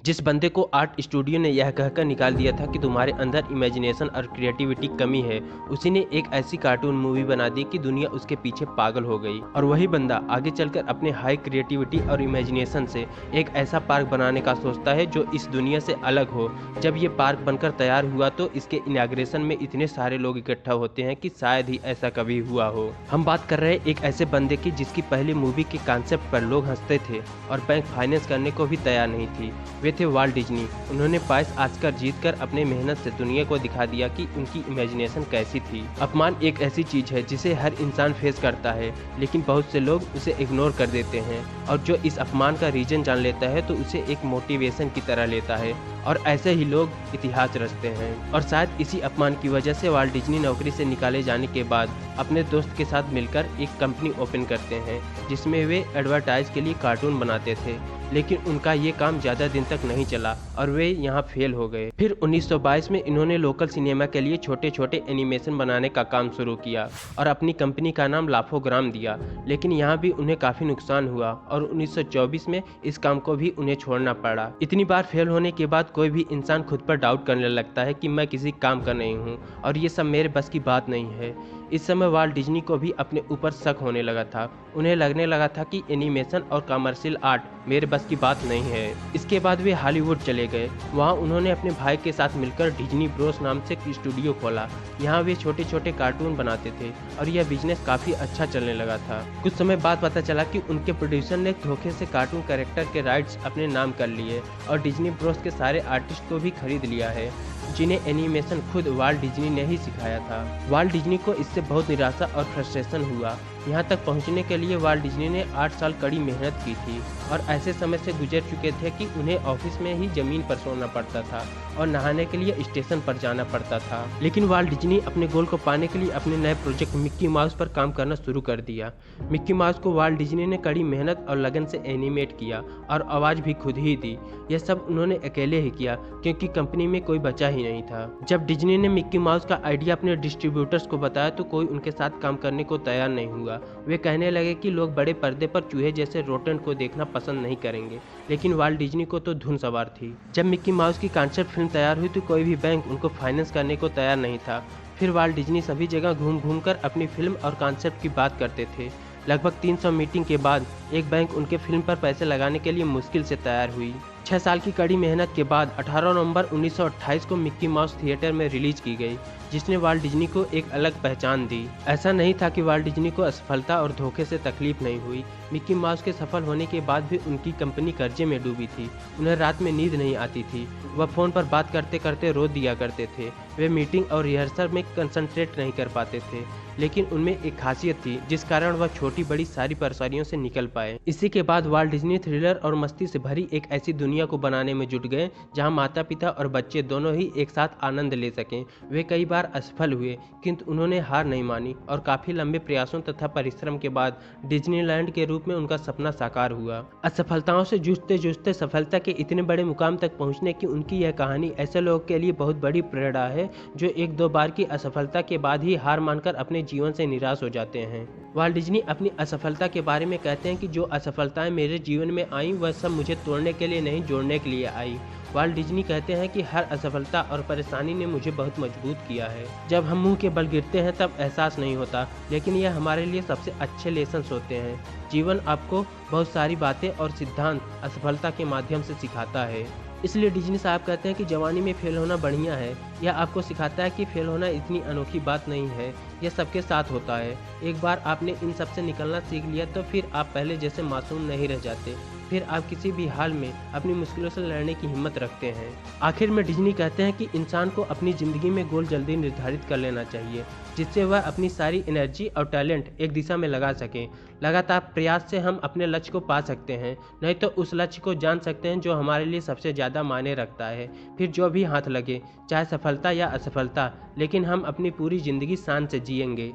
जिस बंदे को आर्ट स्टूडियो ने यह कहकर निकाल दिया था कि तुम्हारे अंदर इमेजिनेशन और क्रिएटिविटी कमी है, उसी ने एक ऐसी कार्टून मूवी बना दी कि दुनिया उसके पीछे पागल हो गई। और वही बंदा आगे चलकर अपने हाई क्रिएटिविटी और इमेजिनेशन से एक ऐसा पार्क बनाने का सोचता है जो इस दुनिया से अलग हो। जब ये पार्क बनकर तैयार हुआ तो इसके इनाग्रेशन में इतने सारे लोग इकट्ठा होते हैं कि शायद ही ऐसा कभी हुआ हो। हम बात कर रहे हैं एक ऐसे बंदे की जिसकी पहली मूवी के कॉन्सेप्ट पर लोग हंसते थे और बैंक फाइनेंस करने को भी तैयार नहीं थी। वे थे वाल्ट डिज्नी। उन्होंने 22 ऑस्कर जीतकर अपने मेहनत से दुनिया को दिखा दिया कि उनकी इमेजिनेशन कैसी थी। अपमान एक ऐसी चीज है जिसे हर इंसान फेस करता है, लेकिन बहुत से लोग उसे इग्नोर कर देते हैं और जो इस अपमान का रीजन जान लेता है तो उसे एक मोटिवेशन की तरह लेता है और ऐसे ही लोग इतिहास रचते हैं। और शायद इसी अपमान की वजह से वाल्ट डिज्नी नौकरी से निकाले जाने के बाद अपने दोस्त के साथ मिलकर एक कंपनी ओपन करते हैं जिसमें वे एडवर्टाइज के लिए कार्टून बनाते थे, लेकिन उनका ये काम ज़्यादा दिन तक नहीं चला और वे यहाँ फेल हो गए। फिर 1922 में इन्होंने लोकल सिनेमा के लिए छोटे छोटे एनिमेशन बनाने का काम शुरू किया और अपनी कंपनी का नाम लाफोग्राम दिया, लेकिन यहाँ भी उन्हें काफ़ी नुकसान हुआ और 1924 में इस काम को भी उन्हें छोड़ना पड़ा। इतनी बार फेल होने के बाद कोई भी इंसान खुद पर डाउट करने लगता है कि मैं किसी काम का नहीं हूँ और ये सब मेरे बस की बात नहीं है। इस समय वाल्ट डिज्नी को भी अपने ऊपर शक होने लगा था। उन्हें लगने लगा था कि एनिमेशन और कमर्शियल आर्ट मेरे बस की बात नहीं है। इसके बाद वे हॉलीवुड चले गए। वहाँ उन्होंने अपने भाई के साथ मिलकर डिज्नी ब्रोस नाम से एक स्टूडियो खोला। यहाँ वे छोटे छोटे कार्टून बनाते थे और यह बिजनेस काफ़ी अच्छा चलने लगा था। कुछ समय बाद पता चला कि उनके प्रोड्यूसर ने धोखे से कार्टून कैरेक्टर के राइट्स अपने नाम कर लिए और डिज्नी ब्रोस के सारे आर्टिस्ट को भी खरीद लिया है, जिन्हें एनिमेशन खुद वाल्ट डिज्नी ने ही सिखाया था। वाल्ट डिज्नी को इससे बहुत निराशा और फ्रस्ट्रेशन हुआ। यहाँ तक पहुँचने के लिए वाल्ट डिज्नी ने 8 साल कड़ी मेहनत की थी और ऐसे समय से गुजर चुके थे कि उन्हें ऑफिस में ही जमीन पर सोना पड़ता था और नहाने के लिए स्टेशन पर जाना पड़ता था। लेकिन वाल्ट डिज्नी अपने गोल को पाने के लिए अपने नए प्रोजेक्ट मिक्की माउस पर काम करना शुरू कर दिया। मिक्की माउस को वाल्ट डिज्नी ने कड़ी मेहनत और लगन से एनिमेट किया और आवाज़ भी खुद ही दी। यह सब उन्होंने अकेले ही किया क्योंकि कंपनी में कोई बचा ही नहीं था। जब डिज्नी ने मिक्की माउस का आइडिया अपने डिस्ट्रीब्यूटर्स को बताया तो कोई उनके साथ काम करने को तैयार नहीं हुआ। वे कहने लगे कि लोग बड़े पर्दे पर चूहे जैसे रोटेंट को देखना पसंद नहीं करेंगे, लेकिन वाल्ट डिज्नी को तो धुन सवार थी। जब मिक्की माउस की कॉन्सेप्ट फिल्म तैयार हुई तो कोई भी बैंक उनको फाइनेंस करने को तैयार नहीं था। फिर वाल्ट डिज्नी सभी जगह घूम घूम कर अपनी फिल्म और कॉन्सेप्ट की बात करते थे। लगभग 300 मीटिंग के बाद एक बैंक उनके फिल्म पर पैसे लगाने के लिए मुश्किल से तैयार हुई। 6 साल की कड़ी मेहनत के बाद 18 नवंबर 1928 को मिक्की माउस थिएटर में रिलीज की गई, जिसने वाल्ट डिज्नी को एक अलग पहचान दी। ऐसा नहीं था कि वाल्ट डिज्नी को असफलता और धोखे से तकलीफ नहीं हुई। मिक्की माउस के सफल होने के बाद भी उनकी कंपनी कर्जे में डूबी थी। उन्हें रात में नींद नहीं आती थी। वह फ़ोन पर बात करते करते रो दिया करते थे। वे मीटिंग और रिहर्सल में कंसंट्रेट नहीं कर पाते थे, लेकिन उनमें एक खासियत थी जिस कारण वह छोटी बड़ी सारी परेशानियों से निकल पाए। इसी के बाद वाल्ट डिज्नी थ्रिलर और मस्ती से भरी एक ऐसी दुनिया को बनाने में जुट गए जहां माता पिता और बच्चे दोनों ही एक साथ आनंद ले सकें। वे कई बार असफल हुए, किंतु उन्होंने हार नहीं मानी और काफ़ी लंबे प्रयासों तथा परिश्रम के बाद डिज्नीलैंड के रूप में उनका सपना साकार हुआ। असफलताओं से जूझते जूझते सफलता के इतने बड़े मुकाम तक पहुंचने की उनकी यह कहानी ऐसे लोगों के लिए बहुत बड़ी प्रेरणा है जो 1-2 बार की असफलता के बाद ही हार मानकर अपने जीवन से निराश हो जाते हैं। वाल्ट डिज्नी अपनी असफलता के बारे में कहते हैं कि जो असफलताएं मेरे जीवन में आईं वह सब मुझे तोड़ने के लिए नहीं, जोड़ने के लिए आई। वाल्ट डिज्नी कहते हैं कि हर असफलता और परेशानी ने मुझे बहुत मजबूत किया है। जब हम मुंह के बल गिरते हैं तब एहसास नहीं होता, लेकिन यह हमारे लिए सबसे अच्छे लेसन्स होते हैं। जीवन आपको बहुत सारी बातें और सिद्धांत असफलता के माध्यम से सिखाता है। इसलिए डिज्नी साहब कहते हैं कि जवानी में फेल होना बढ़िया है। यह आपको सिखाता है कि फेल होना इतनी अनोखी बात नहीं है, यह सबके साथ होता है। एक बार आपने इन सब से निकलना सीख लिया तो फिर आप पहले जैसे मासूम नहीं रह जाते। फिर आप किसी भी हाल में अपनी मुश्किलों से लड़ने की हिम्मत रखते हैं। आखिर में डिज्नी कहते हैं कि इंसान को अपनी ज़िंदगी में गोल जल्दी निर्धारित कर लेना चाहिए, जिससे वह अपनी सारी एनर्जी और टैलेंट एक दिशा में लगा सकें। लगातार प्रयास से हम अपने लक्ष्य को पा सकते हैं, नहीं तो उस लक्ष्य को जान सकते हैं जो हमारे लिए सबसे ज़्यादा मायने रखता है। फिर जो भी हाथ लगे, चाहे सफलता या असफलता, लेकिन हम अपनी पूरी ज़िंदगी शान से जिएंगे।